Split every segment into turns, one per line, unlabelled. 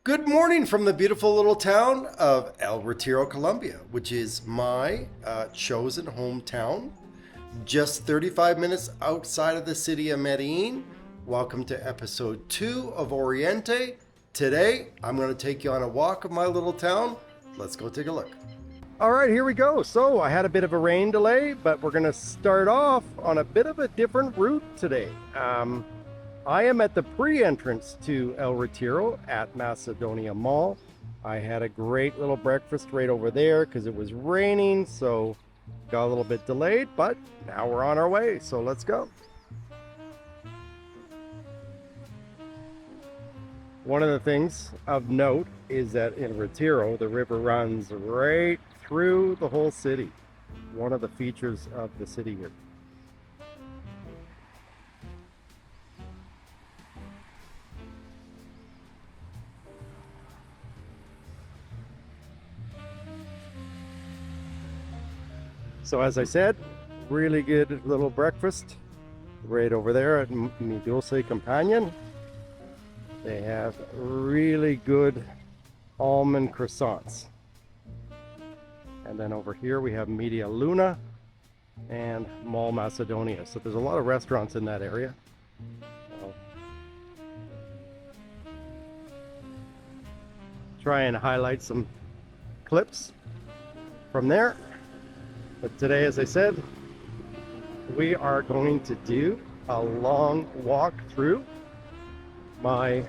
Good morning from the beautiful little town of El Retiro, Colombia, which is my chosen hometown. Just 35 minutes outside of the city of Medellin. Welcome to episode 2 of Oriente. Today, I'm going to take you on a walk of my little town. Let's go take a look. All right, here we go. So I had a bit of a rain delay, but we're going to start off on a bit of a different route today. I am at the pre-entrance to El Retiro at Macedonia Mall. I had a great little breakfast right over there because it was raining, so got a little bit delayed, but now we're on our way, so let's go. One of the things of note is that in Retiro, the river runs right through the whole city. One of the features of the city here. So as I said, really good little breakfast right over there at Mi Dulce Companion. They have really good almond croissants. And then over here we have Media Luna and Mall Macedonia. So there's a lot of restaurants in that area. I'll try and highlight some clips from there. But today, as I said, we are going to do a long walk through my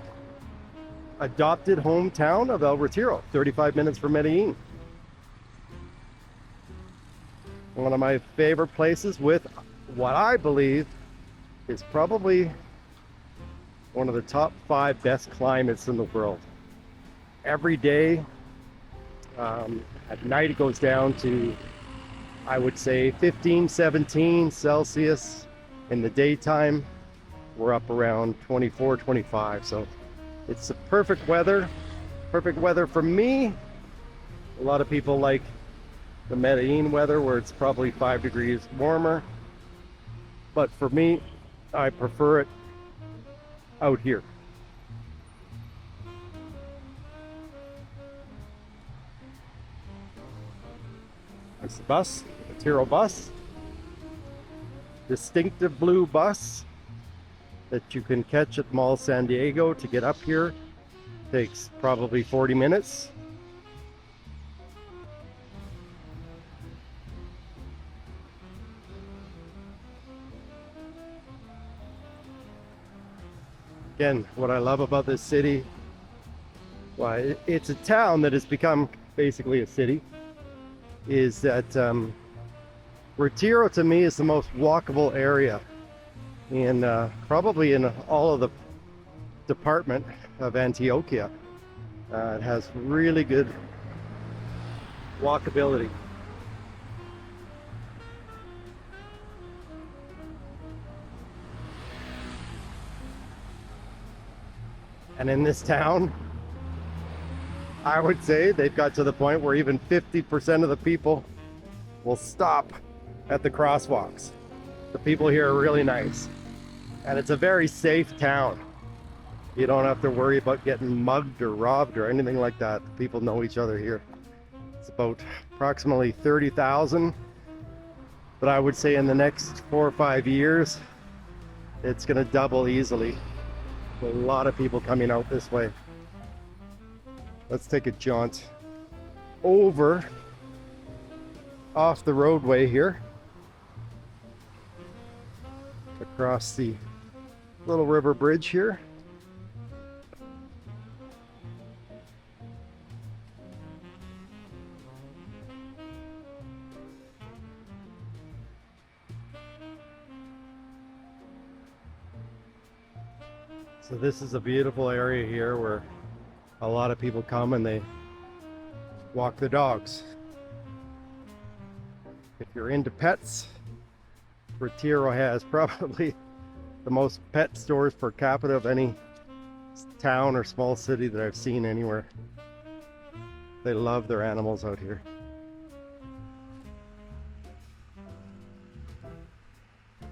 adopted hometown of El Retiro, 35 minutes from Medellin. One of my favorite places with what I believe is probably one of the top 5 best climates in the world. Every day, at night it goes down to, I would say, 15, 17 Celsius. In the daytime, we're up around 24, 25. So it's the perfect weather for me. A lot of people like the Medellin weather where it's probably 5 degrees warmer. But for me, I prefer it out here. There's the bus, Retiro bus. Distinctive blue bus that you can catch at Mall San Diego to get up here. Takes probably 40 minutes. Again, what I love about this city, well, it's a town that has become basically a city, is that Retiro to me is the most walkable area in probably in all of the department of Antioquia. It has really good walkability. And in this town, I would say they've got to the point where even 50% of the people will stop at the crosswalks. The people here are really nice. And it's a very safe town. You don't have to worry about getting mugged or robbed or anything like that. The people know each other here. It's about approximately 30,000. But I would say in the next 4 or 5 years, it's gonna double easily. A lot of people coming out this way. Let's take a jaunt over off the roadway here, across the little river bridge here. So this is a beautiful area here where a lot of people come and they walk the dogs. If you're into pets, Retiro has probably the most pet stores per capita of any town or small city that I've seen anywhere. They love their animals out here.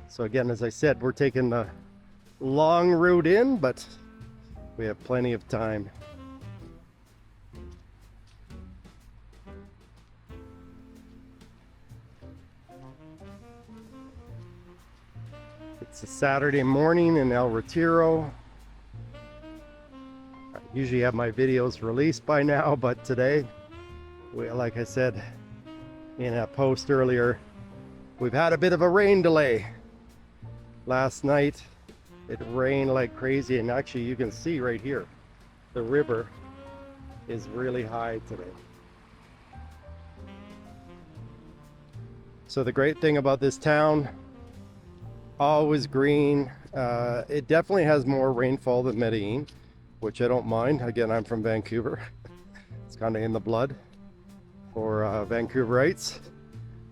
So again, as I said, we're taking the long route in, but we have plenty of time. It's a Saturday morning in El Retiro. I usually have my videos released by now, but today, like I said in a post earlier, we've had a bit of a rain delay. Last night it rained like crazy, and actually you can see right here the river is really high today. So the great thing about this town, always green. It definitely has more rainfall than Medellin, which I don't mind. Again, I'm from Vancouver. It's kind of in the blood for Vancouverites.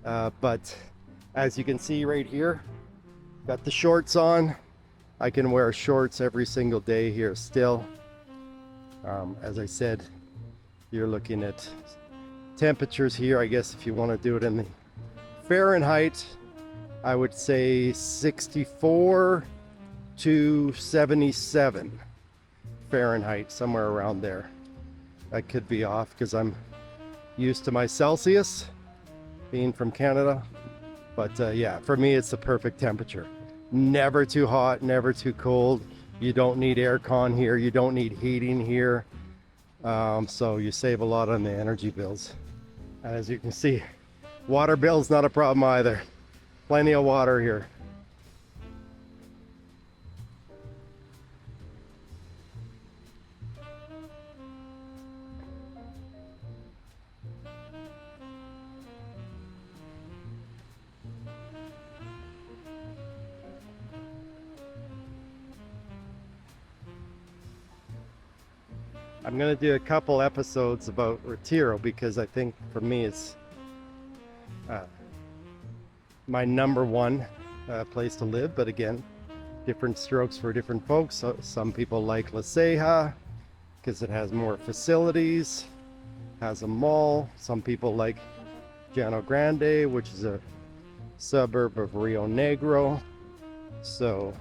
But as you can see right here, got the shorts on. I can wear shorts every single day here still. As I said, you're looking at temperatures here, I guess if you want to do it in the Fahrenheit, I would say 64 to 77 Fahrenheit, somewhere around there. I could be off because I'm used to my Celsius, being from Canada. But yeah, for me it's the perfect temperature. Never too hot, never too cold. You don't need aircon here, you don't need heating here. So you save a lot on the energy bills. As you can see, water bill's not a problem either. Plenty of water here. I'm going to do a couple episodes about Retiro because I think for me it's my number one place to live. But again, different strokes for different folks. So some people like La Ceja because it has more facilities, has a mall. Some people like Llano Grande, which is a suburb of Rio Negro. So,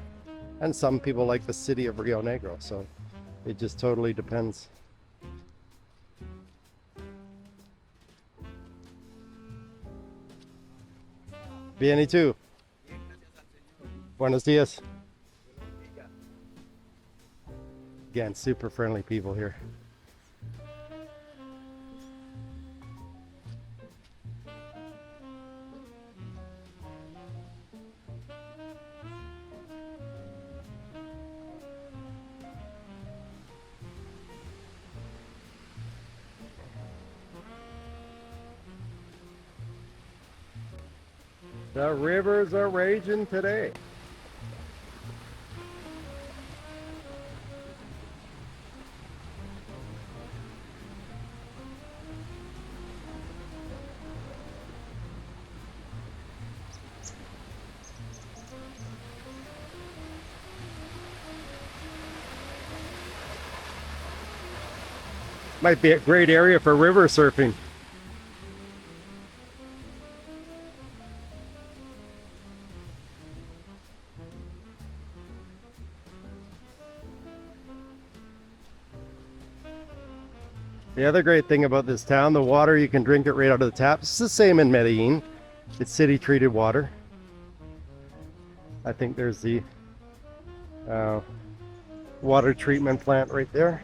and some people like the city of Rio Negro. So it just totally depends. Bien, ¿y tú? Buenos días. Again, super friendly people here. The rivers are raging today. Might be a great area for river surfing. The other great thing about this town, the water, you can drink it right out of the tap. It's the same in Medellin. It's city treated water. I think there's the water treatment plant right there.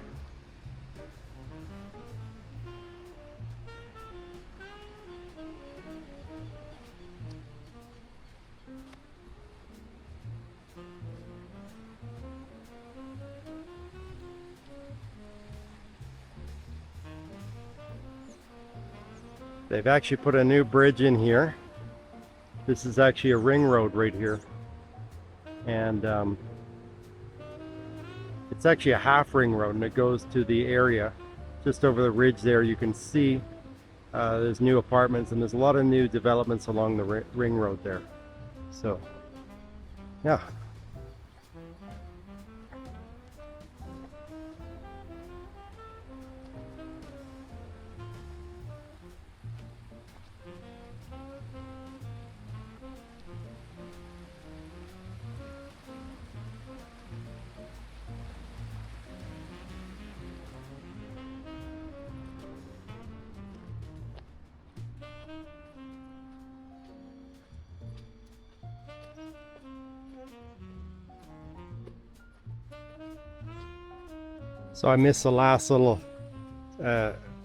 They've actually put a new bridge in here. This is actually a ring road right here. And it's actually a half ring road, and it goes to the area just over the ridge there. You can see there's new apartments, and there's a lot of new developments along the ring road there. So, yeah. So I missed the last little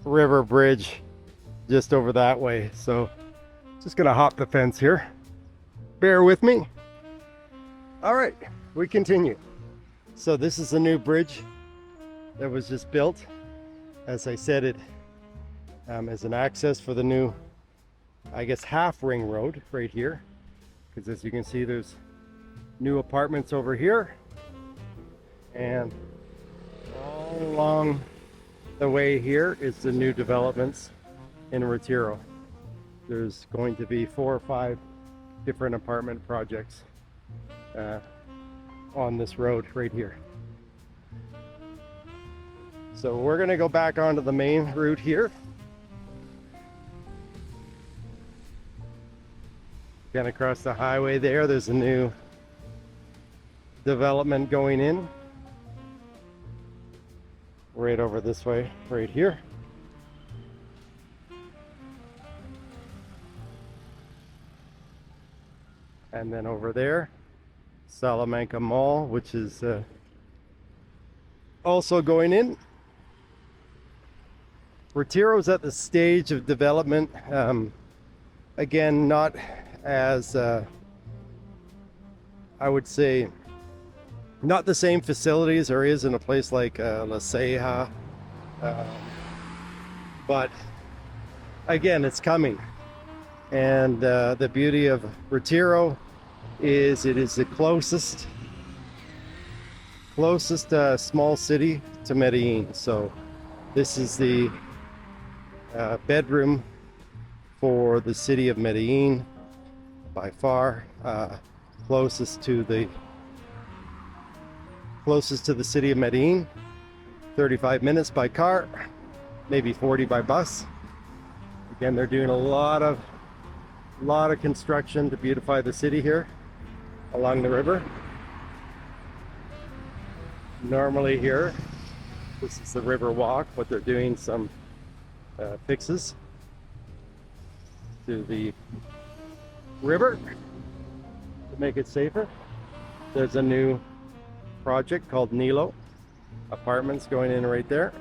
river bridge just over that way. So just gonna hop the fence here. Bear with me. All right, we continue. So this is a new bridge that was just built. As I said, it is an access for the new, I guess, half ring road right here. Because as you can see, there's new apartments over here. And all along the way here is the new developments in Retiro. There's going to be 4 or 5 different apartment projects on this road right here. So we're going to go back onto the main route here. Again, across the highway there's a new development going in. Right over this way, right here. And then over there, Salamanca Mall, which is also going in. Retiro's at the stage of development, again, not as, I would say, not the same facilities there is in a place like La Ceja, but again, it's coming. And the beauty of Retiro is it is the closest small city to Medellin. So this is the bedroom for the city of Medellin, by far closest to the city of Medellin. 35 minutes by car, maybe 40 by bus. Again, they're doing a lot of construction to beautify the city here along the river. Normally here, this is the river walk, but they're doing some fixes to the river to make it safer. There's a new project called Nilo Apartments going in right there.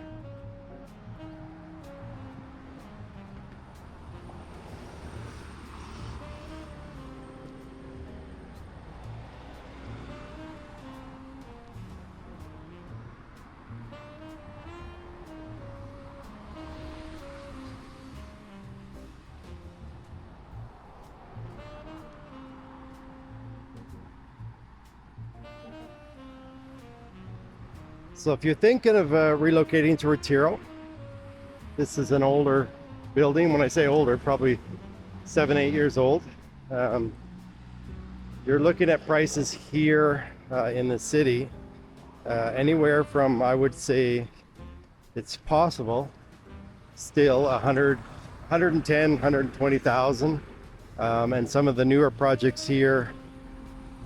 So if you're thinking of relocating to Retiro, this is an older building. When I say older, probably 7-8 years old. You're looking at prices here in the city anywhere from, I would say, it's possible still 110, 120,000. And some of the newer projects here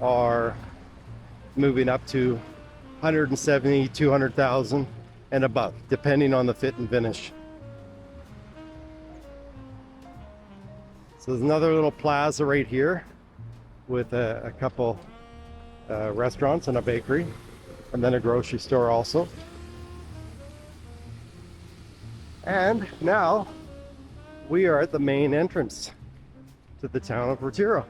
are moving up to 170, 200,000 and above, depending on the fit and finish. So there's another little plaza right here with a couple restaurants and a bakery, and then a grocery store also. And now we are at the main entrance to the town of Retiro.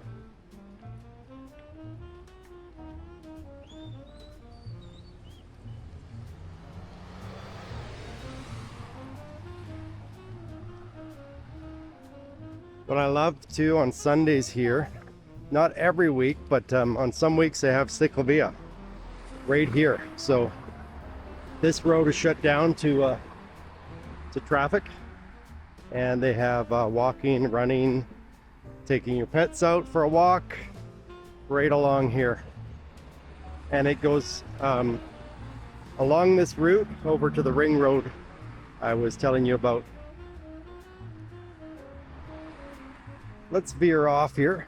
What I love too on Sundays here, not every week, but on some weeks they have ciclovia right here. So this road is shut down to traffic, and they have walking, running, taking your pets out for a walk right along here. And it goes along this route over to the ring road I was telling you about. Let's veer off here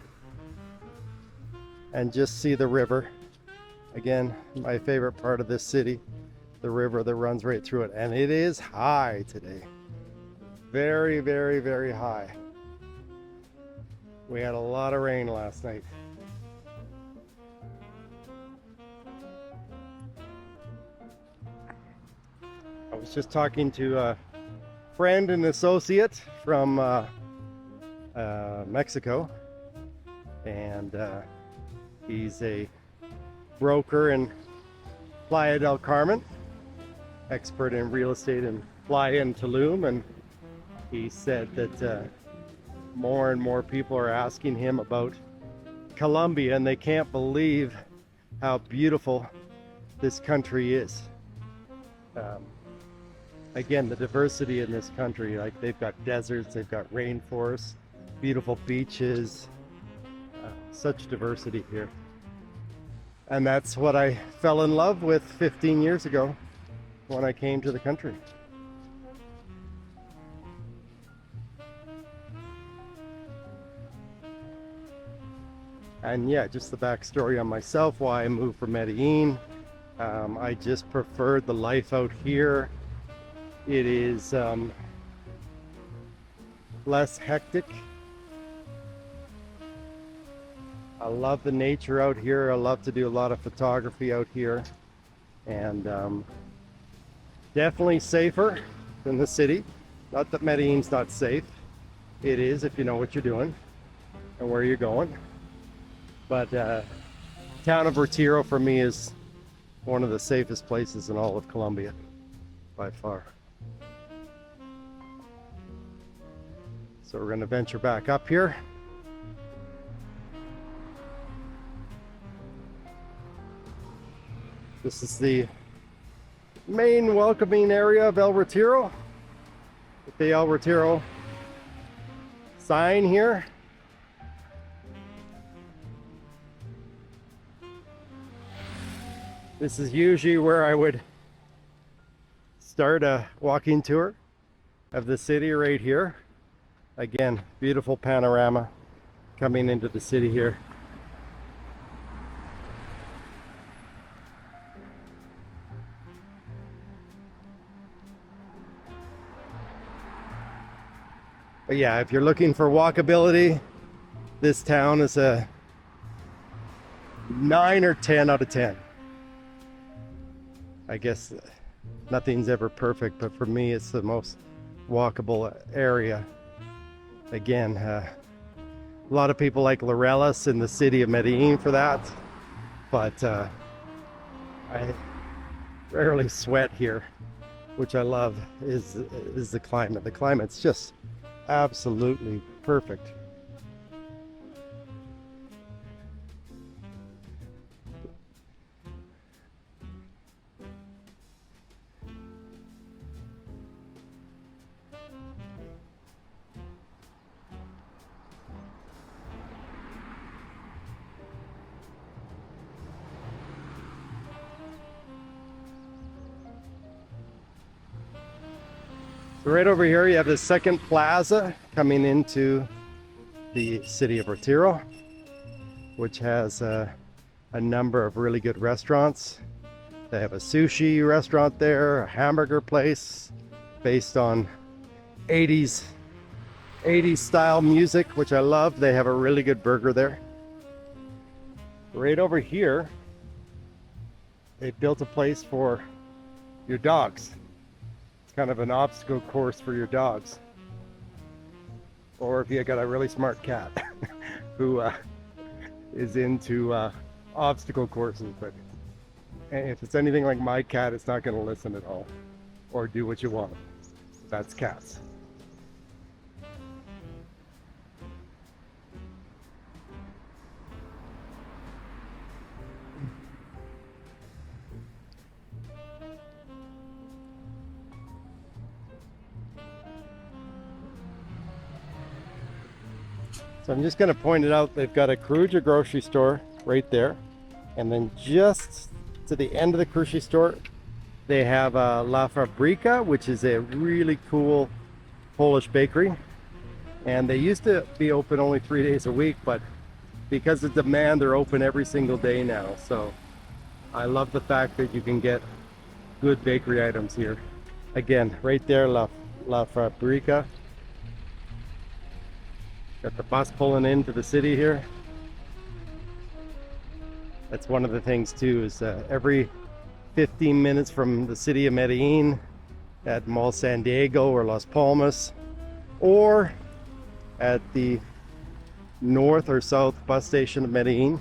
and just see the river. Again, my favorite part of this city, the river that runs right through it. And it is high today. Very, very, very high. We had a lot of rain last night. was just talking to a friend and associate from Mexico, and he's a broker in Playa del Carmen, expert in real estate in Playa and Tulum, and he said that more and more people are asking him about Colombia, and they can't believe how beautiful this country is. Again, the diversity in this country, like they've got deserts, they've got rainforests, beautiful beaches, such diversity here. And that's what I fell in love with 15 years ago when I came to the country. And yeah, just the backstory on myself, why I moved from Medellin. I just preferred the life out here. It is less hectic. I love the nature out here. I love to do a lot of photography out here, and definitely safer than the city. Not that Medellin's not safe. It is if you know what you're doing and where you're going. But town of Retiro for me is one of the safest places in all of Colombia, by far. So we're going to venture back up here. This is the main welcoming area of El Retiro, with the El Retiro sign here. This is usually where I would start a walking tour of the city, right here. Again, beautiful panorama coming into the city here. But yeah, if you're looking for walkability, this town is a 9 or 10 out of 10. I guess nothing's ever perfect, but for me it's the most walkable area. Again, a lot of people like Larelas in the city of Medellin for that, but I rarely sweat here, which I love. Is the climate. The climate's just absolutely perfect. So right over here you have the second plaza coming into the city of Retiro, which has a number of really good restaurants. They have a sushi restaurant there, a hamburger place based on 80s style music, which I love. They have a really good burger there. Right over here, they built a place for your dogs. Kind of an obstacle course for your dogs, or if you got a really smart cat who is into obstacle courses. But if it's anything like my cat, it's not going to listen at all or do what you want. That's cats. So I'm just going to point it out. They've got a Caruja grocery store right there, and then just to the end of the grocery store they have La Fabrica, which is a really cool Polish bakery, and they used to be open only 3 days a week, but because of demand they're open every single day now. So I love the fact that you can get good bakery items here. Again, right there, La Fabrica. Got the bus pulling into the city here. That's one of the things too, is every 15 minutes from the city of Medellin, at Mall San Diego or Las Palmas, or at the north or south bus station of Medellin.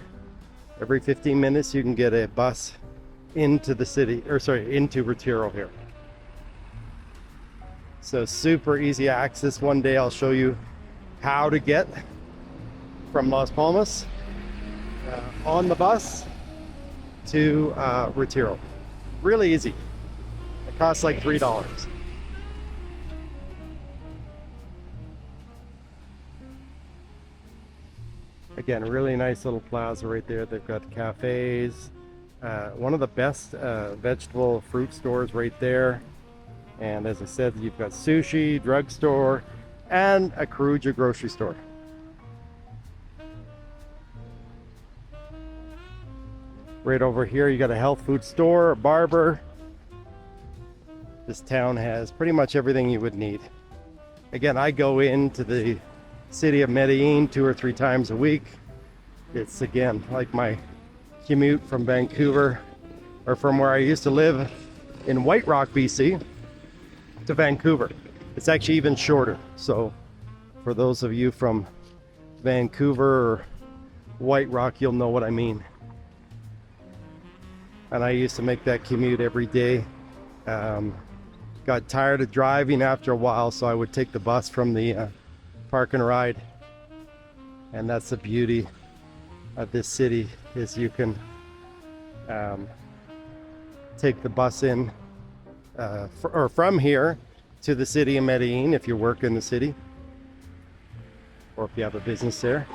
Every 15 minutes you can get a bus into the city, or sorry, into Retiro here. So super easy access. One day I'll show you how to get from Las Palmas on the bus to Retiro. Really easy. It costs like $3. Again, a really nice little plaza right there. They've got cafes, one of the best vegetable fruit stores right there. And as I said, you've got sushi, drugstore, and a Caruja grocery store. Right over here, you got a health food store, a barber. This town has pretty much everything you would need. Again, I go into the city of Medellin 2 or 3 times a week. It's again like my commute from Vancouver, or from where I used to live in White Rock, BC, to Vancouver. It's actually even shorter. So for those of you from Vancouver or White Rock, you'll know what I mean. And I used to make that commute every day. Got tired of driving after a while, so I would take the bus from the park and ride. And that's the beauty of this city, is you can take the bus in or from here to the city of Medellin if you work in the city, or if you have a business there,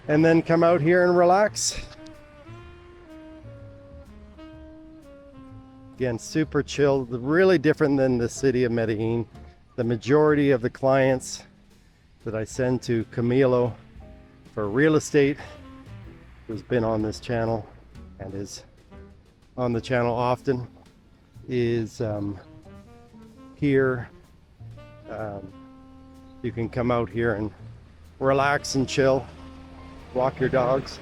and then come out here and relax. Again, super chill, really different than the city of Medellin. The majority of the clients that I send to Camilo for real estate, who's been on this channel and is on the channel often, is here. You can come out here and relax and chill, walk your dogs.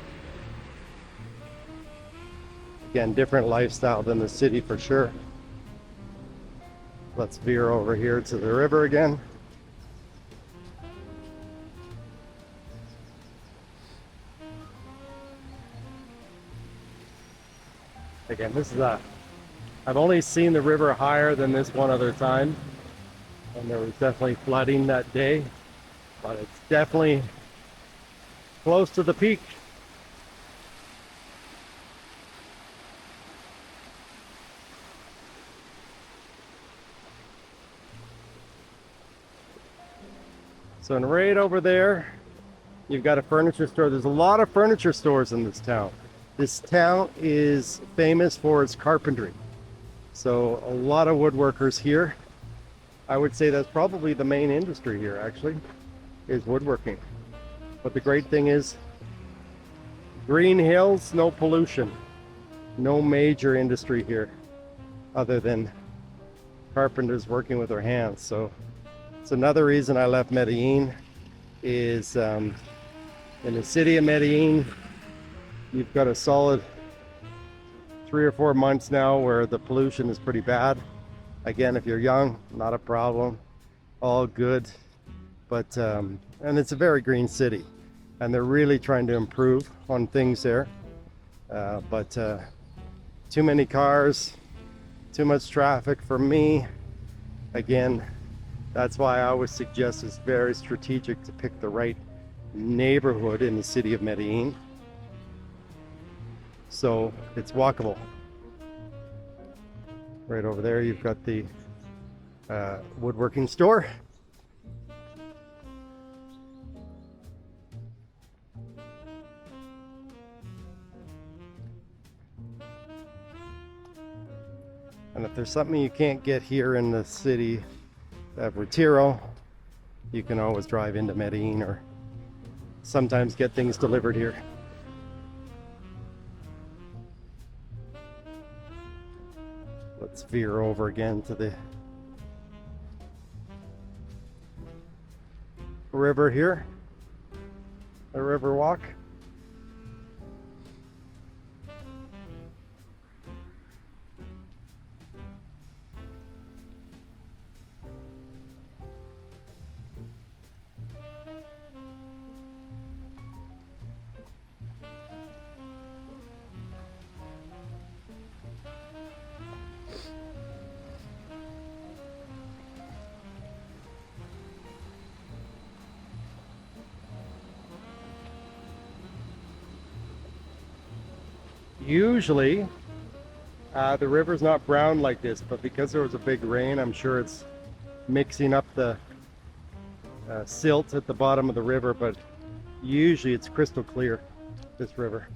Again, different lifestyle than the city for sure. Let's veer over here to the river again. Again, this is I've only seen the river higher than this one other time, and there was definitely flooding that day, but it's definitely close to the peak. So right over there, you've got a furniture store. There's a lot of furniture stores in this town. This town is famous for its carpentry. So a lot of woodworkers here. I would say that's probably the main industry here, actually, is woodworking. But the great thing is, green hills, no pollution. No major industry here other than carpenters working with their hands. So it's another reason I left Medellin, is in the city of Medellin, you've got a solid 3 or 4 months now where the pollution is pretty bad. Again, if you're young, not a problem, all good. But and it's a very green city, and they're really trying to improve on things there. But too many cars, too much traffic for me. Again, that's why I always suggest it's very strategic to pick the right neighborhood in the city of Medellin, so it's walkable. Right over there, you've got the woodworking store. And if there's something you can't get here in the city of Retiro, you can always drive into Medellin, or sometimes get things delivered here. Let's veer over again to the river here, a river walk. Usually the river's not brown like this, but because there was a big rain, I'm sure it's mixing up the silt at the bottom of the river, but usually it's crystal clear, this river.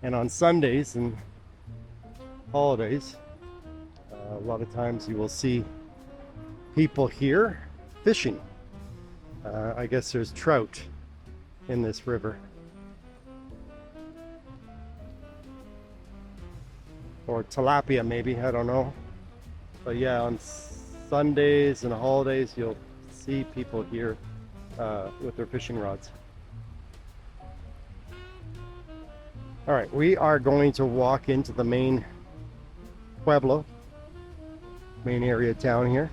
And on Sundays and holidays, a lot of times you will see people here fishing. I guess there's trout in this river. Or tilapia maybe, I don't know. But yeah, on Sundays and holidays you'll see people here with their fishing rods. All right, we are going to walk into the main Pueblo, main area town here.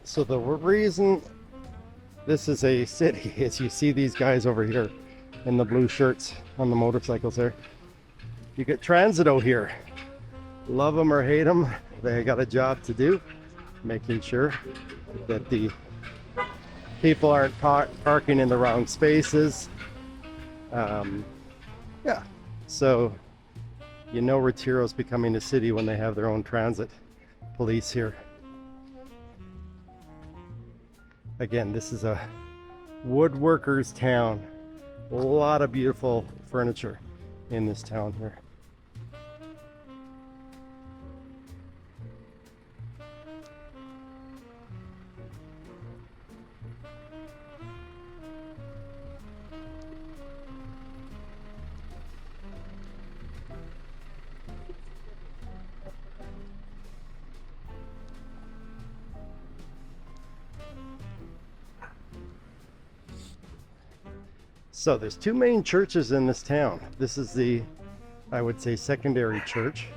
So the reason this is a city is you see these guys over here in the blue shirts on the motorcycles there. You get Transito here. Love them or hate them, they got a job to do, making sure that the people aren't parking in the wrong spaces. Yeah, so you know Retiro's becoming a city when they have their own transit police here. Again, this is a woodworker's town. A lot of beautiful furniture in this town here. So there's two main churches in this town. This is the, I would say, secondary church.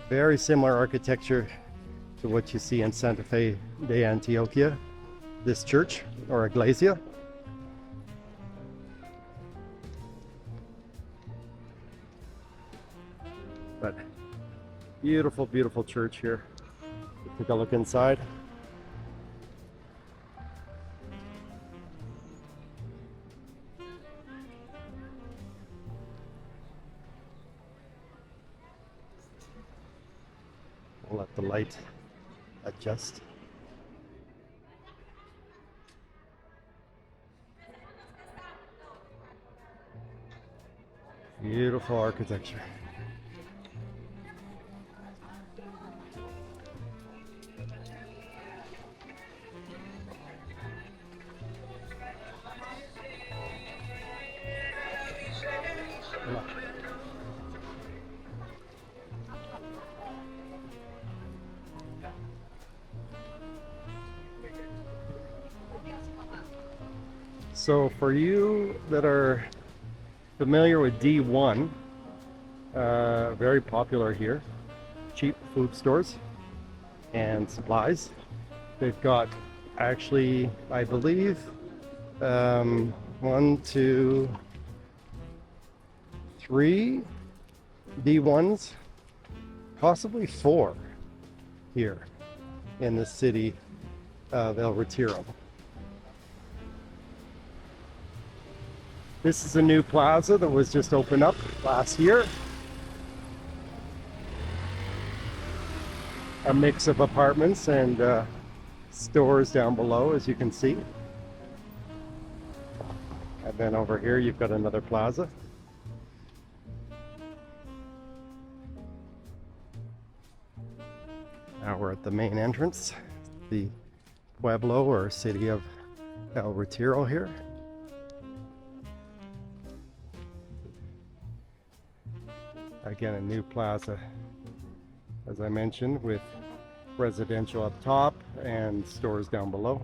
Very similar architecture to what you see in Santa Fe de Antioquia, this church, or iglesia. But beautiful, beautiful church here. Take a look inside. I'll let the light adjust. Beautiful architecture. So for you that are familiar with D1, very popular here, cheap food stores and supplies. They've got actually, I believe, 1, 2, 3 D1s, possibly 4 here in the city of El Retiro. This is a new plaza that was just opened up last year. A mix of apartments and stores down below, as you can see. And then over here you've got another plaza. Now we're at the main entrance, the Pueblo, or city of El Retiro here. Again, a new plaza, as I mentioned, with residential up top and stores down below.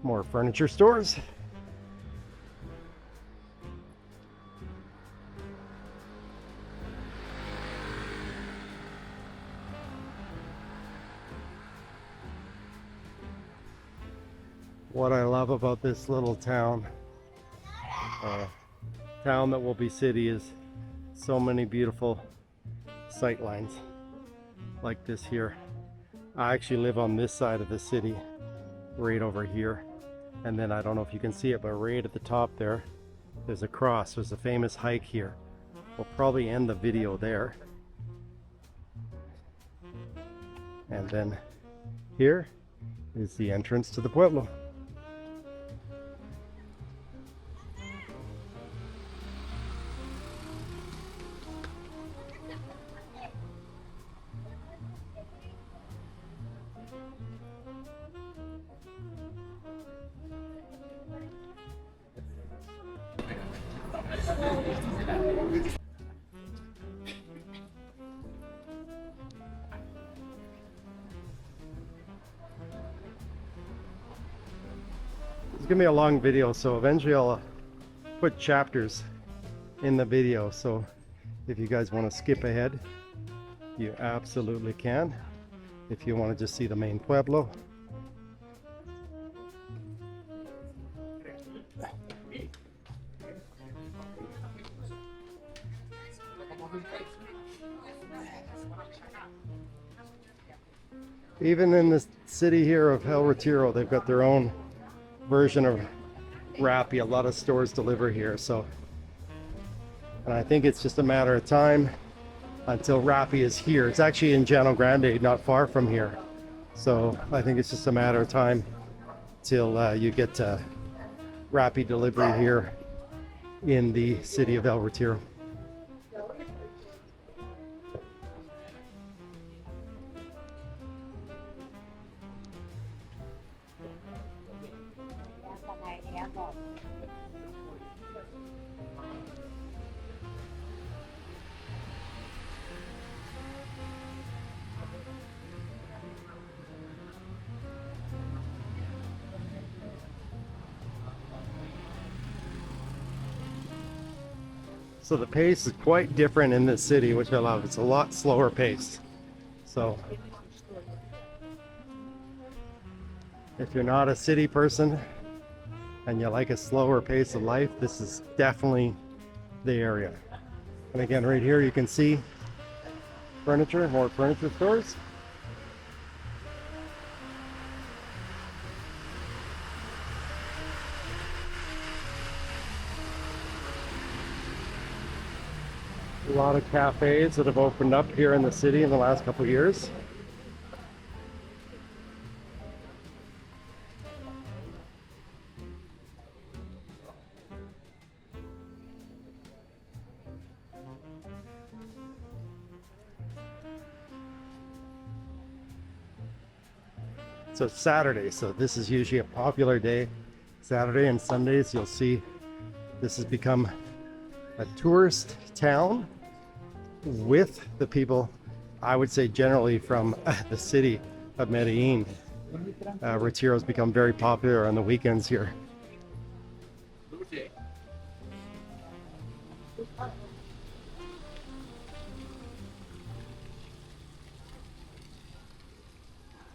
More furniture stores. What I love about this little town, town that will be city, is so many beautiful sight lines like this here. I actually live on this side of the city, right over here, and then I don't know if you can see it, but right at the top there, there's a cross. There's a famous hike here. We'll probably end the video there. And then here is the entrance to the Pueblo. It's gonna be a long video, so eventually I'll put chapters in the video, so if you guys want to skip ahead, you absolutely can. If you want to just see the main Pueblo. Even in the city here of El Retiro, they've got their own version of Rappi. A lot of stores deliver here, so, and I think it's just a matter of time until Rappi is here. It's actually in Llano Grande, not far from here, so I think it's just a matter of time till you get Rappi delivery here in the city of El Retiro. So the pace is quite different in this city, which I love. It's a lot slower pace. So if you're not a city person and you like a slower pace of life, this is definitely the area. And again, right here you can see furniture, more furniture stores. A lot of cafes that have opened up here in the city in the last couple of years. So it's Saturday, so this is usually a popular day. Saturday and Sundays, you'll see this has become a tourist town with the people, I would say, generally from the city of Medellin. Retiro has become very popular on the weekends here.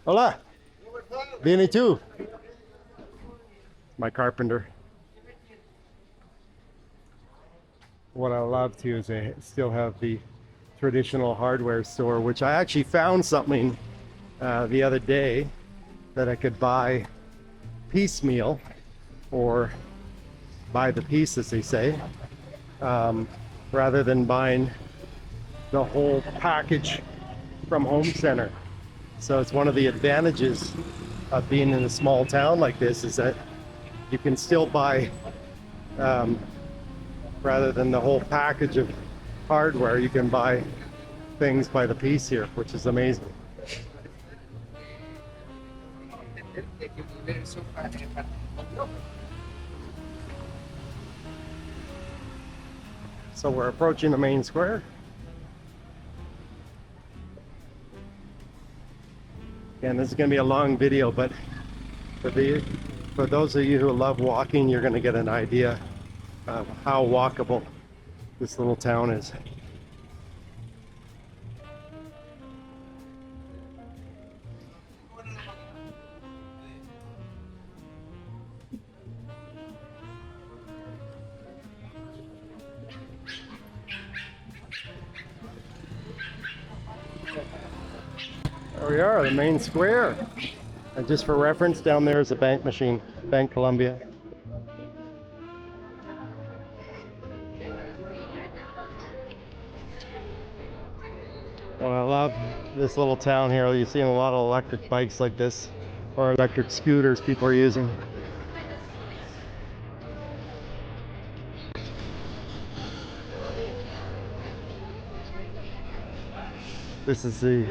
Hola. Bien, ¿y tú? My carpenter. What I love too is they still have the traditional hardware store, which I actually found something the other day that I could buy piecemeal, or buy the piece, as they say, rather than buying the whole package from Home Center. So it's one of the advantages of being in a small town like this, is that you can still buy, rather than the whole package of hardware, you can buy things by the piece here, which is amazing. So we're approaching the main square. Again, this is going to be a long video, but for those of you who love walking, you're going to get an idea of how walkable this little town is. There we are, the main square. And just for reference, down there is a bank machine, Bank-Colombia. Well, I love this little town here. You see a lot of electric bikes like this, or electric scooters people are using. This is the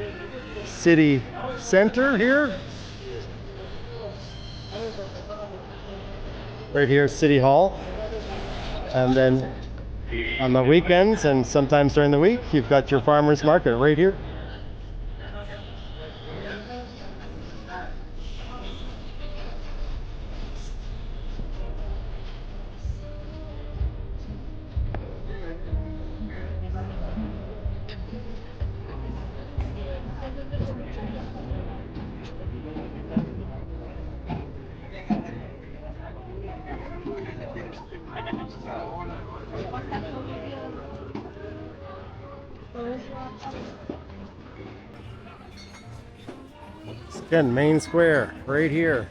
city center here. Right here, City Hall. And then on the weekends and sometimes during the week, you've got your farmers market right here. Again, main square right here.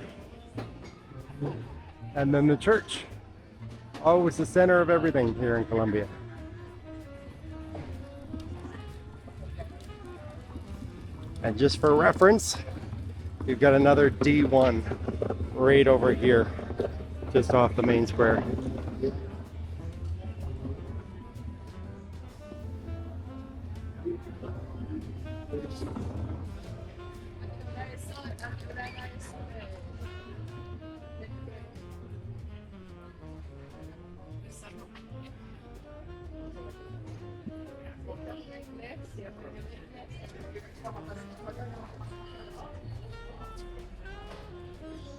And then the church. Always the center of everything here in Colombia. And just for reference, you've got another D1 right over here, just off the main square.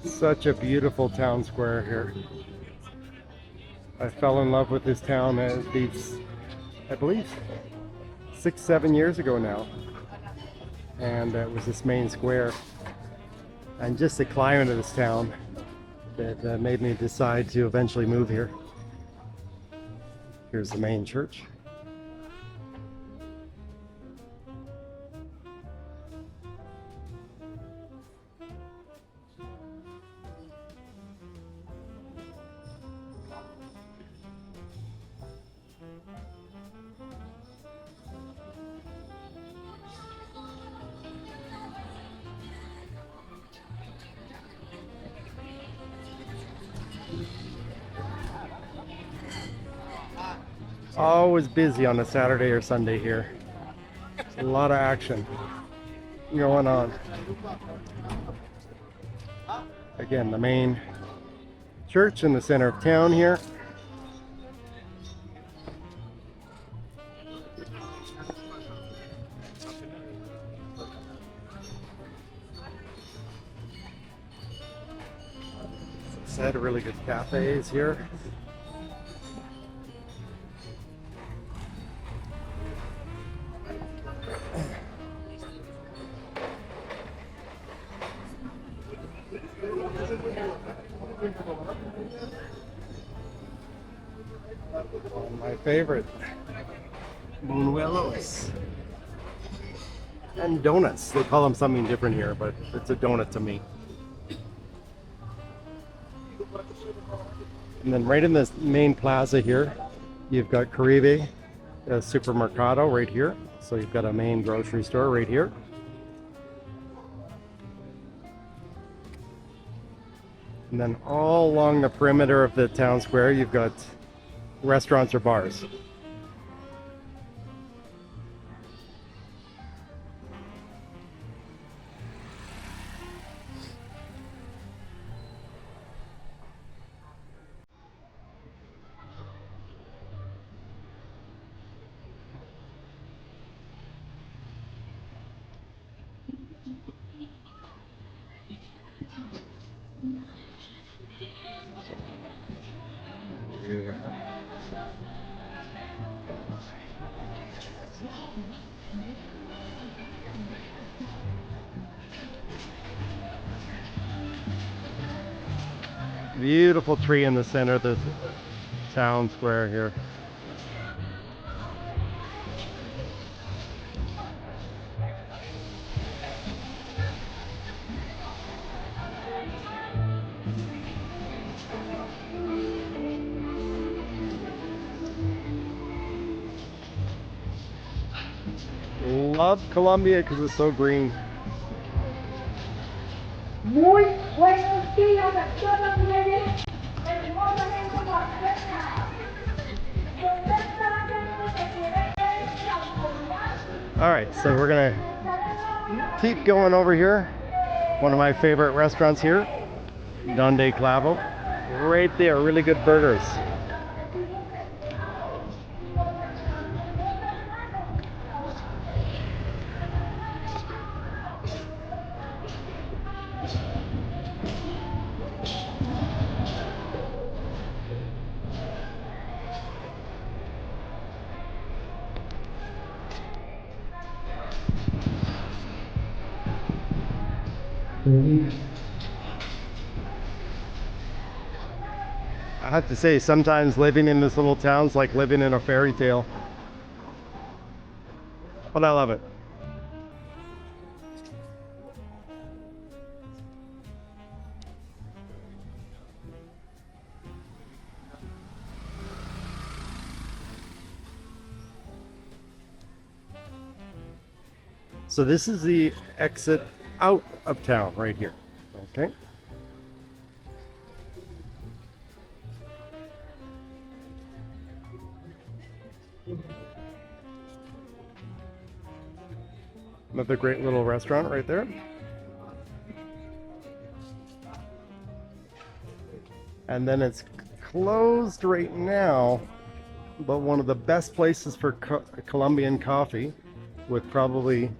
Such a beautiful town square here. I fell in love with this town I believe 6-7 years ago now, and it was this main square and just the climate of this town that made me decide to eventually move here. Here's the main church. Always busy on a Saturday or Sunday here. A lot of action going on. Again, the main church in the center of town here. Said really good cafes here. My favorite, buñuelos and donuts. They call them something different here, but it's a donut to me. And then right in this main plaza here, you've got Caribe Supermercado right here. So you've got a main grocery store right here. And then all along the perimeter of the town square, you've got restaurants or bars. Beautiful tree in the center of this town square here. Love Colombia because it's so green.
Muy buenos días a todos ustedes, hermosamente contenta.
All right, so we're gonna keep going over here. One of my favorite restaurants here, Donde Clavo. Right there, really good burgers. I have to say, sometimes living in this little town's like living in a fairy tale. But I love it. So this is the exit out of town right here. Okay. Another great little restaurant right there. And then it's closed right now, but one of the best places for Colombian coffee, with probably,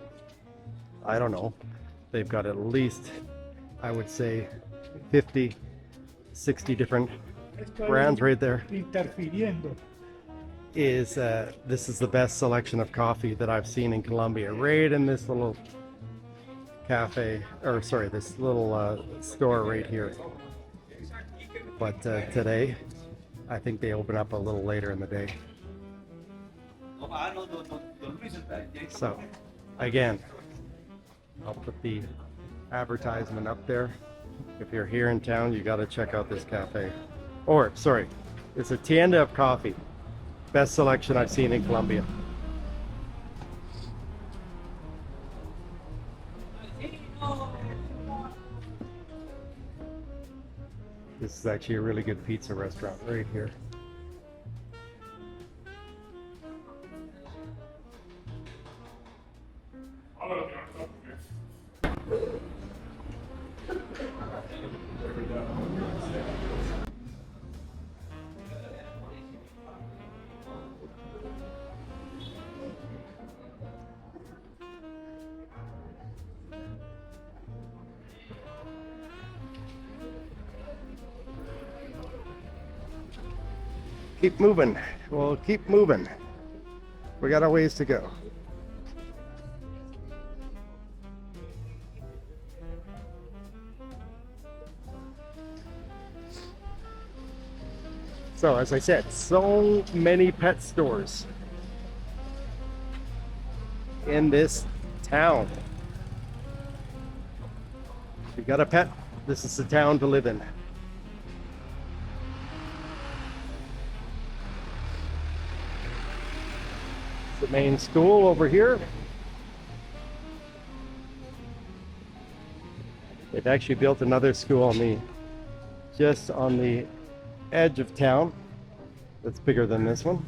I don't know, they've got at least, I would say, 50, 60 different brands right there. This is the best selection of coffee that I've seen in Colombia, right in this little cafe, or sorry, this little store right here. But today, I think they open up a little later in the day. So, again, I'll put the advertisement up there. If you're here in town, you got to check out this cafe. Or, sorry, it's a tienda of coffee. Best selection I've seen in Colombia. This is actually a really good pizza restaurant right here. Keep moving. We'll keep moving. We got a ways to go. So, as I said, so many pet stores in this town. If you got a pet, this is the town to live in. The main school over here. They've actually built another school just on the edge of town that's bigger than this one.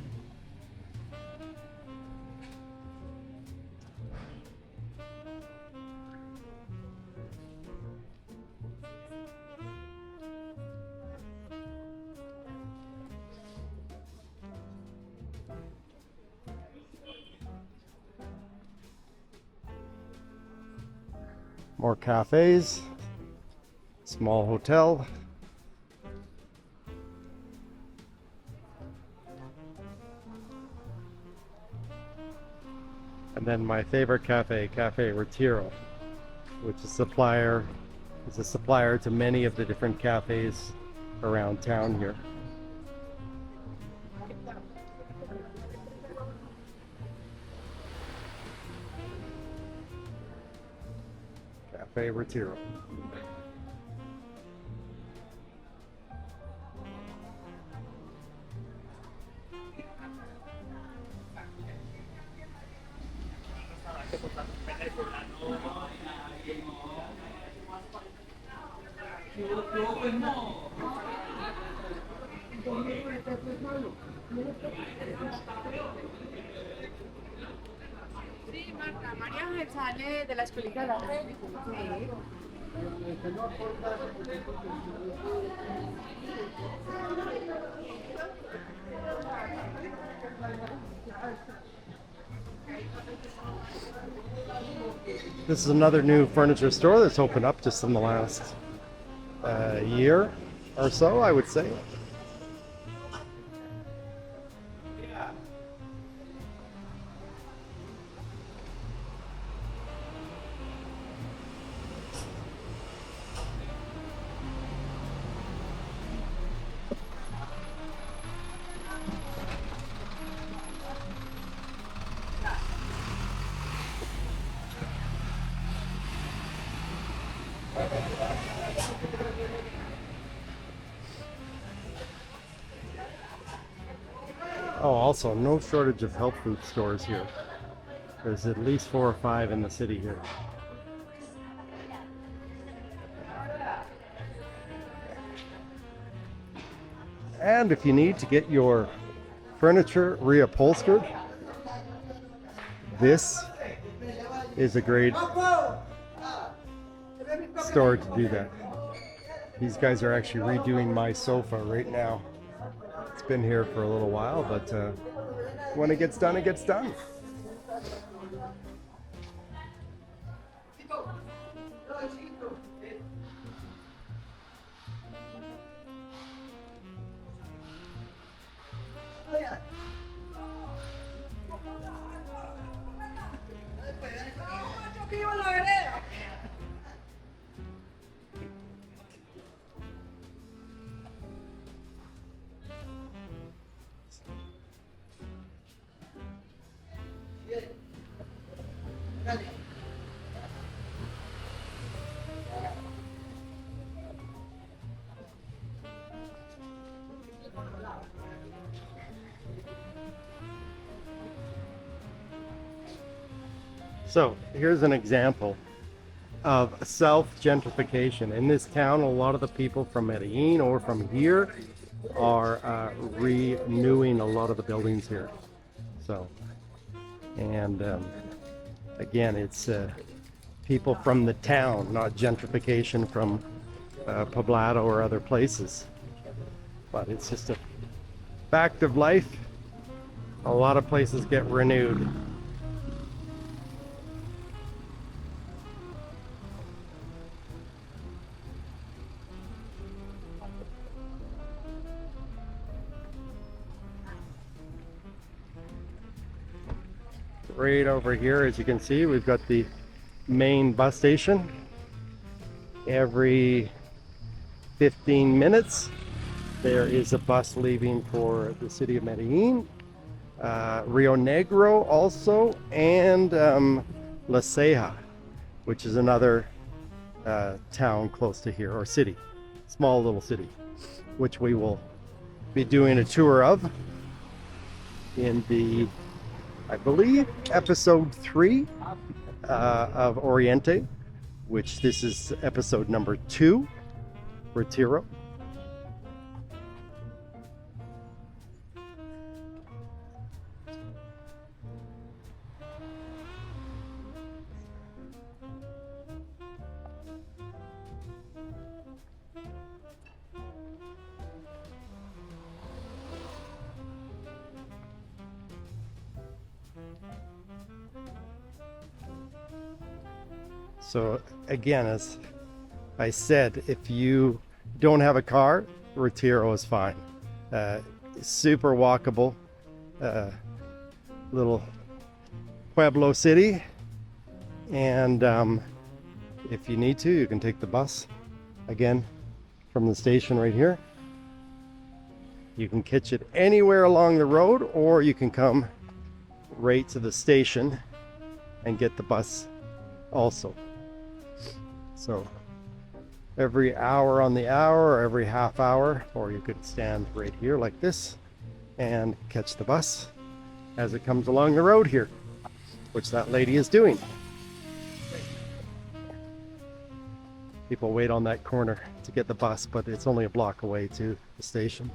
More cafes, small hotel. And then my favorite cafe, Cafe Retiro, which is a supplier to many of the different cafes around town here. Cafe Retiro.
Sí, Marta, María Ángel sale de la escuelita de la red. Sí.
This is another new furniture store that's opened up just in the last year or so, I would say. Oh, also, no shortage of health food stores here. There's at least 4 or 5 in the city here. And if you need to get your furniture reupholstered, this is a great store to do that. These guys are actually redoing my sofa right now. It's been here for a little while, but when it gets done, it gets done. So here's an example of self-gentrification. In this town, a lot of the people from Medellin or from here are renewing a lot of the buildings here. So, and again, it's people from the town, not gentrification from Poblado or other places. But it's just a fact of life. A lot of places get renewed. Right over here, as you can see, we've got the main bus station. Every 15 minutes there is a bus leaving for the city of Medellin, Rio Negro also, and La Ceja, which is another town close to here, or city, small little city, which we will be doing a tour of in the, I believe, episode 3 of Oriente, which this is episode number 2, Retiro. So again, as I said, if you don't have a car, Retiro is fine. Super walkable, little Pueblo city. And if you need to, you can take the bus again from the station right here. You can catch it anywhere along the road, or you can come right to the station and get the bus also. So every hour on the hour, or every half hour, or you could stand right here like this and catch the bus as it comes along the road here, which that lady is doing. People wait on that corner to get the bus, but it's only a block away to the station.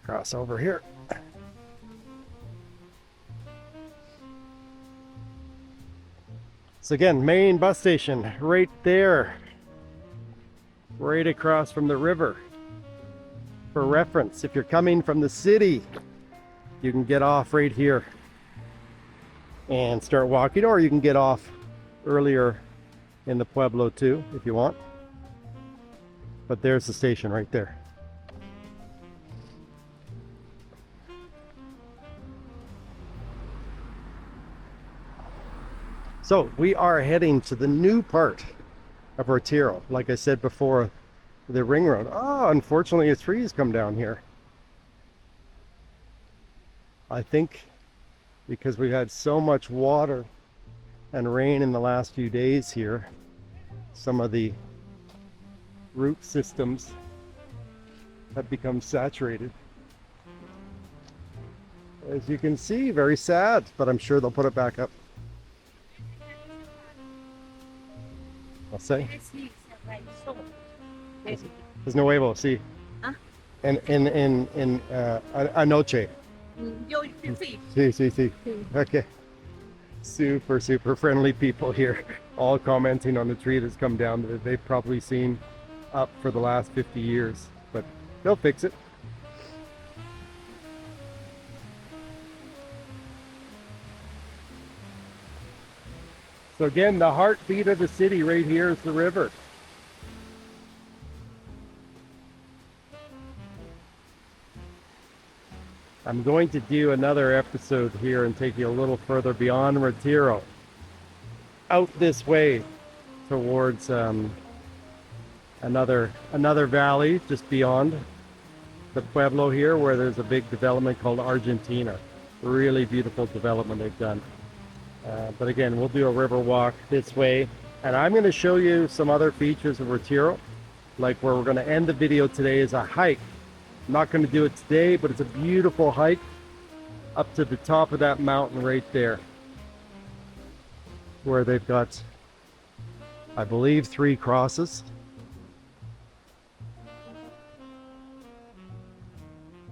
Cross over here. So again, main bus station right there, right across from the river. For reference, if you're coming from the city, you can get off right here and start walking, or you can get off earlier in the Pueblo too if you want. But there's the station right there. So we are heading to the new part of Retiro. Like I said before, the ring road. Oh, unfortunately a tree's come down here. I think because we've had so much water and rain in the last few days here, some of the root systems have become saturated. As you can see, very sad, but I'm sure they'll put it back up. I'll say. Es nuevo, sí.
Ah.
En anoche.
Yo sí.
Sí, sí, sí. Okay. Super, super friendly people here, all commenting on the tree that's come down that they've probably seen up for the last 50 years, but they'll fix it. So again, the heartbeat of the city right here is the river. I'm going to do another episode here and take you a little further beyond Retiro, out this way towards another valley just beyond the Pueblo here, where there's a big development called Argentina. Really beautiful development they've done. But again, we'll do a river walk this way, and I'm going to show you some other features of Retiro, like where we're going to end the video today is a hike. I'm not going to do it today, but it's a beautiful hike up to the top of that mountain right there, where they've got, I believe, 3 crosses.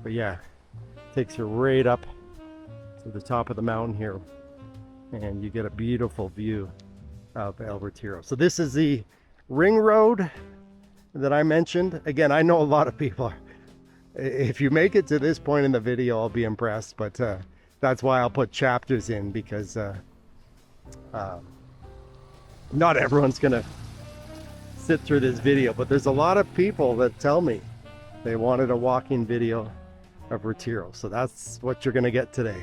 But yeah, takes you right up to the top of the mountain here, and you get a beautiful view of El Retiro. So this is the ring road that I mentioned. Again, I know a lot of people are, if you make it to this point in the video, I'll be impressed, but that's why I'll put chapters in, because not everyone's gonna sit through this video, but there's a lot of people that tell me they wanted a walking video of Retiro, so that's what you're gonna get today.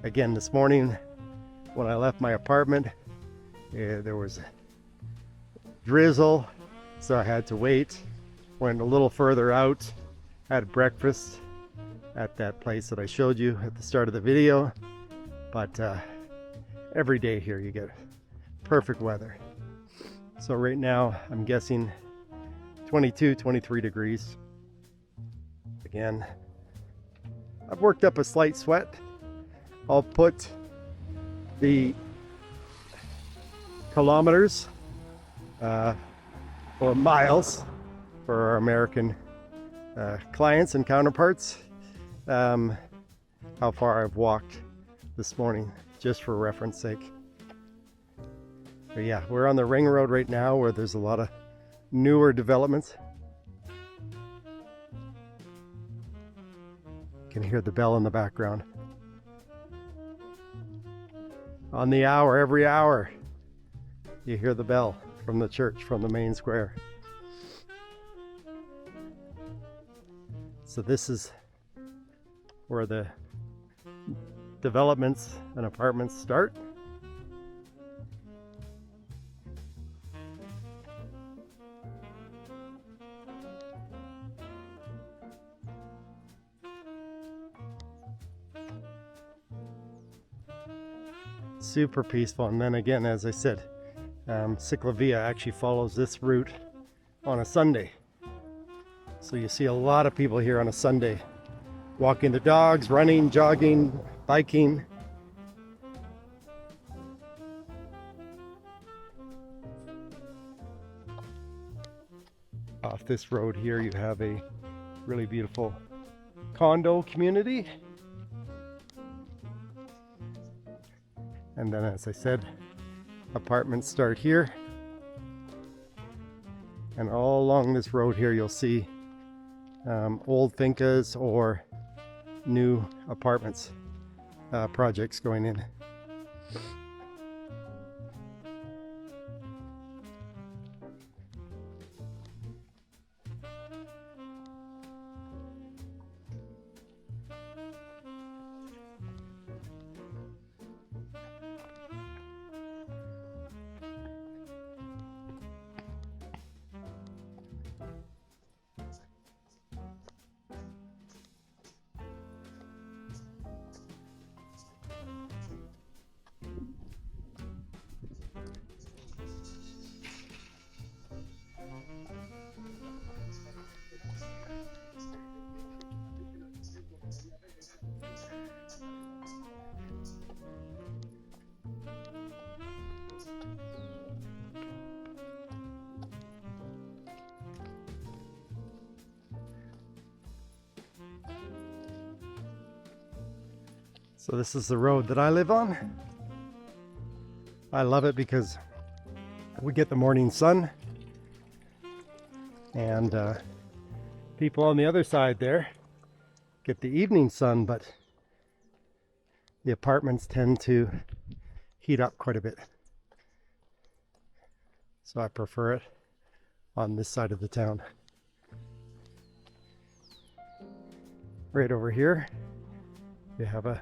Again, this morning when I left my apartment, there was drizzle, so I had to wait. Went a little further out, had breakfast at that place that I showed you at the start of the video. But every day here you get perfect weather. So right now I'm guessing 22, 23 degrees. Again, I've worked up a slight sweat. I'll put the kilometers or miles for our American clients and counterparts, how far I've walked this morning, just for reference sake. But yeah, we're on the ring road right now, where there's a lot of newer developments. You can hear the bell in the background. On the hour, every hour, you hear the bell. from the church, from the main square. So this is where the developments and apartments start. Super peaceful, and then again, as I said, Ciclovia actually follows this route on a Sunday. So you see a lot of people here on a Sunday, walking their dogs, running, jogging, biking. Off this road here, you have a really beautiful condo community. And then, as I said, apartments start here. And all along this road here, you'll see old fincas or new apartments projects going in. So this is the road that I live on. I love it because we get the morning sun, and people on the other side there get the evening sun, but the apartments tend to heat up quite a bit. So I prefer it on this side of the town. Right over here, you have a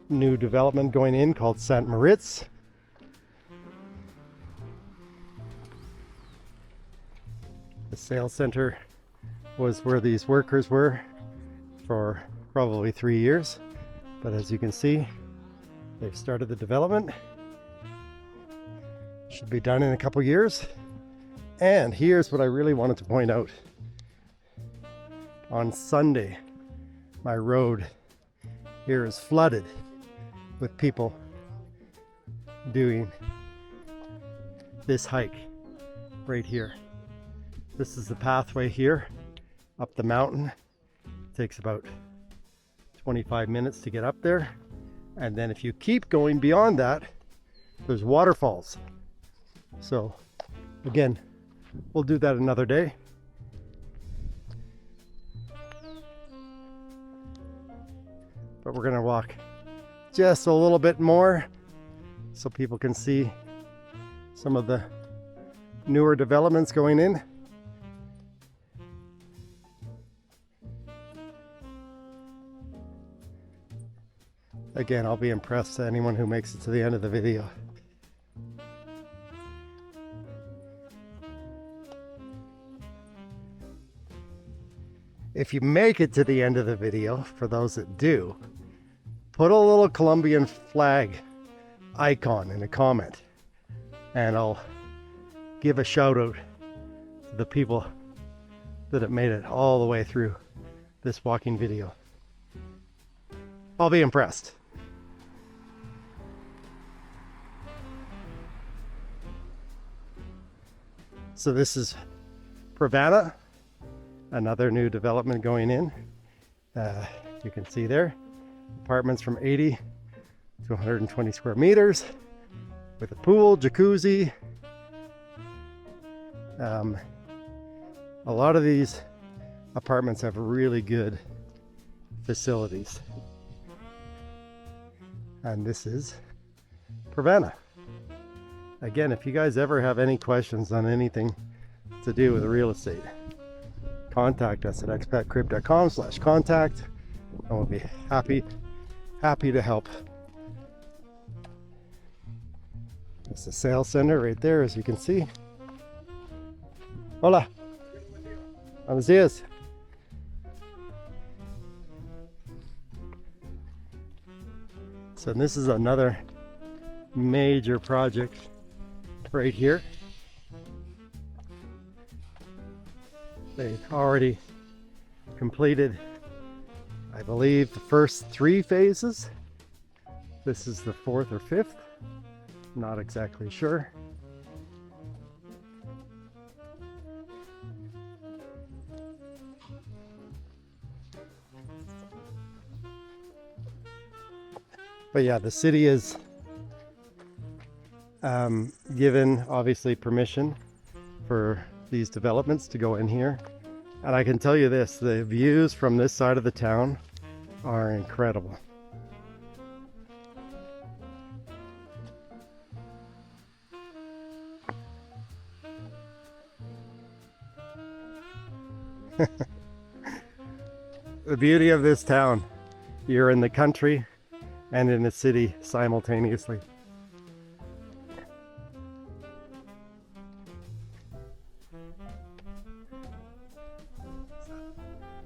new development going in called St. Moritz. The sales center was where these workers were for probably 3 years, but as you can see, they've started the development. Should be done in a couple years. And here's what I really wanted to point out. On Sunday, my road here is flooded with people doing this hike right here. This is the pathway here up the mountain. It takes about 25 minutes to get up there. And then if you keep going beyond that, there's waterfalls. So again, we'll do that another day. But we're gonna walk just a little bit more so people can see some of the newer developments going in. Again, I'll be impressed to anyone who makes it to the end of the video. If you make it to the end of the video, for those that do, put a little Colombian flag icon in a comment, and I'll give a shout out to the people that have made it all the way through this walking video. I'll be impressed. So this is Pravana, another new development going in. You can see there, apartments from 80 to 120 square meters with a pool, jacuzzi. A lot of these apartments have really good facilities. And this is Pravana. again, if you guys ever have any questions on anything to do with real estate, contact us at expatcrib.com/contact, and we'll be happy to help. It's the sales center right there, as you can see. Hola. Buenos dias. So this is another major project right here. They've already completed, I believe, the first 3 phases. This is the 4th or 5th. Not exactly sure. But yeah, the city is given, obviously, permission for these developments to go in here. And I can tell you this, the views from this side of the town are incredible. The beauty of this town, you're in the country and in the city simultaneously.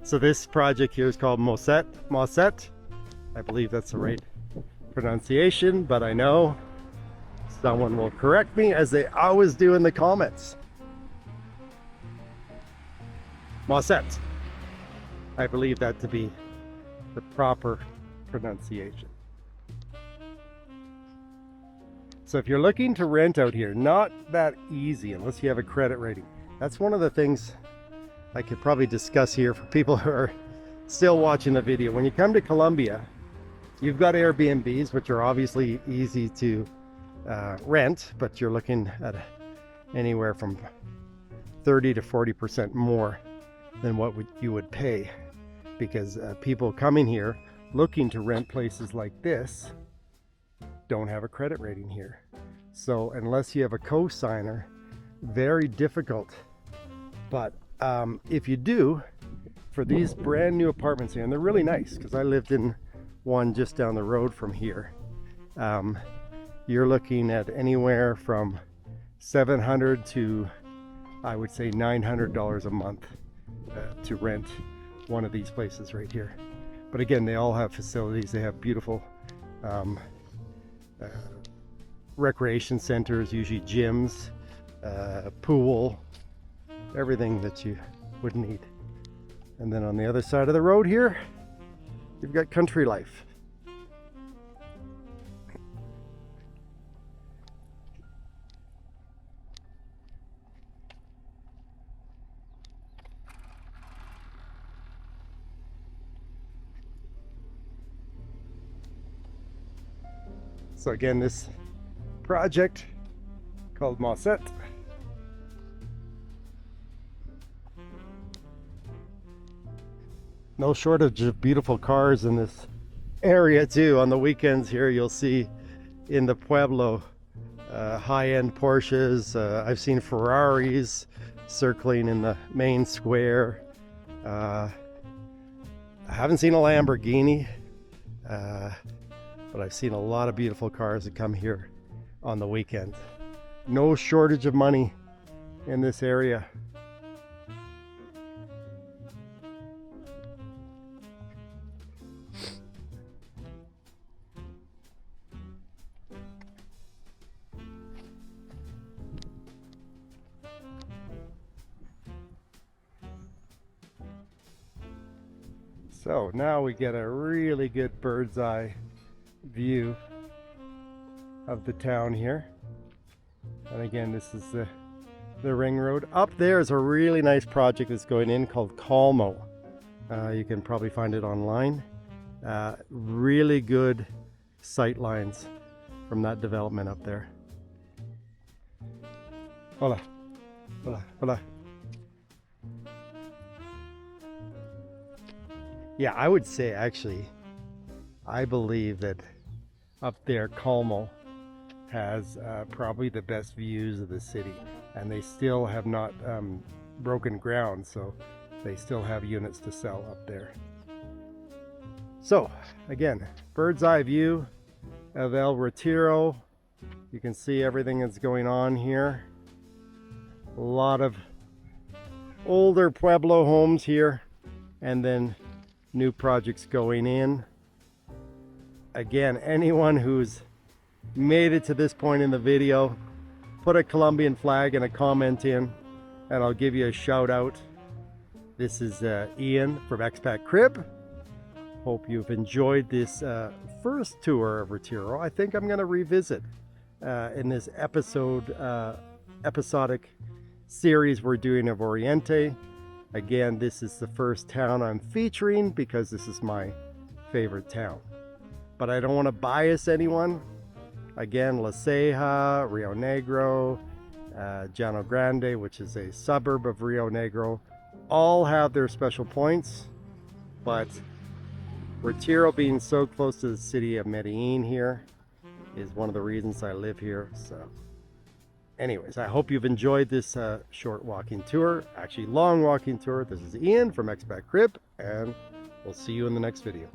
So this project here is called Mosset. I believe that's the right pronunciation, but I know someone will correct me, as they always do in the comments. Mosset. I believe that to be the proper pronunciation. So if you're looking to rent out here, not that easy unless you have a credit rating. That's one of the things I could probably discuss here for people who are still watching the video. When you come to Colombia, you've got Airbnbs, which are obviously easy to rent, but you're looking at anywhere from 30 to 40% more than what you would pay, because people coming here looking to rent places like this don't have a credit rating here. So unless you have a co-signer, very difficult. But if you do, for these brand new apartments here, and they're really nice, because I lived in one just down the road from here, you're looking at anywhere from $700 to, I would say, $900 a month to rent one of these places right here. But again, they all have facilities. They have beautiful recreation centers, usually gyms, pool, everything that you would need. And then on the other side of the road here, you've got country life. So again, this project called Mosset. No shortage of beautiful cars in this area too. On the weekends here, you'll see in the Pueblo high-end Porsches. I've seen Ferraris circling in the main square. I haven't seen a Lamborghini, but I've seen a lot of beautiful cars that come here on the weekends. No shortage of money in this area. So now we get a really good bird's eye view of the town here. And again, this is the ring road. Up there is a really nice project that's going in called Calmo. You can probably find it online. Really good sight lines from that development up there. Hola, hola, hola. Yeah, I would say actually, I believe that up there, Calmo, has probably the best views of the city, and they still have not broken ground, so they still have units to sell up there. So again, bird's eye view of El Retiro. You can see everything that's going on here. A lot of older Pueblo homes here, and then new projects going in. Again, anyone who's made it to this point in the video, put a Colombian flag and a comment in, and I'll give you a shout out. This is Ian from ExpatCrib. Hope you've enjoyed this first tour of Retiro. I think I'm going to revisit in this episodic series we're doing of Oriente. Again, this is the first town I'm featuring because this is my favorite town. But I don't want to bias anyone. Again, La Ceja, Rio Negro, Llano Grande, which is a suburb of Rio Negro, all have their special points. But Retiro being so close to the city of Medellin here is one of the reasons I live here. So anyways, I hope you've enjoyed this short walking tour, actually long walking tour. This is Ian from ExpatCrib, and we'll see you in the next video.